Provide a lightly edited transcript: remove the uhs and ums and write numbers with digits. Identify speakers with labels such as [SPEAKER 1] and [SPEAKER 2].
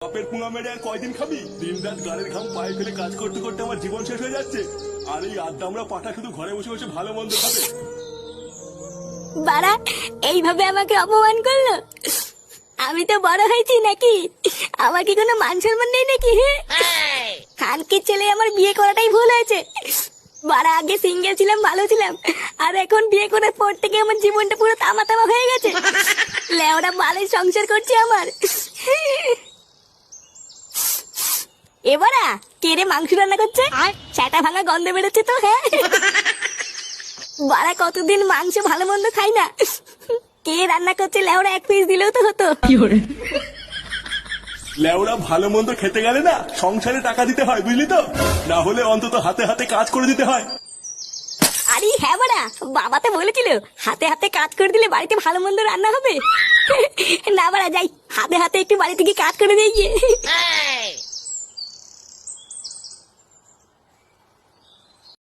[SPEAKER 1] বাপের পুঙা মেরে আর কয়দিন খাবি? দিন রাত গাড়ির ঘাম পায়ে ফেলে কাজ করতে করতে আমার জীবন শেষ হয়ে যাচ্ছে। আর এই আদ্দামরা পাঠা শুধু ঘরে বসে বসে ভালো মন্দ খাবে।
[SPEAKER 2] বাড়া এইভাবে আমাকে অপমান করলো। আমি তো বড় হয়েছি নাকি? আমার কি কোনো মান সম্মান নেই নাকি? খানকির ছেলে আমার বিয়ে করাটাই ভুল হয়েছে। বাড়া আগে সিঙ্গেল ছিলাম, ভালো ছিলাম, আর এখন বিয়ে করার পর থেকে আমার জীবনটা পুরো তামা তামা হয়ে গেছে। লেওরা ভালোই সংসার করছে আমার। এবারা কে রে মাংস রান্না করছে? সেটা ভাঙা গন্ধ বেরোচ্ছে তো। হ্যাঁ বাড়া কতদিন মাংস ভালো মন্দ খাই না। কে রান্না করছে লেওরা এক পিস দিলেও তো হতো।
[SPEAKER 1] লেওরা ভালো মন্দ খেতে গেলে না সংসারে টাকা দিতে হয়, বুঝলি তো? না হলে অন্তত হাতে হাতে কাজ করে দিতে হয়।
[SPEAKER 2] আরে হ্যাঁ বাড়া, বাবা তো বলেছিল হাতে হাতে কাজ করে দিলে বাড়িতে ভালো মন্দ রান্না হবে। না বাড়া যাই, হাতে হাতে একটু বাড়ি থেকে কাজ করে দিয়ে গিয়ে।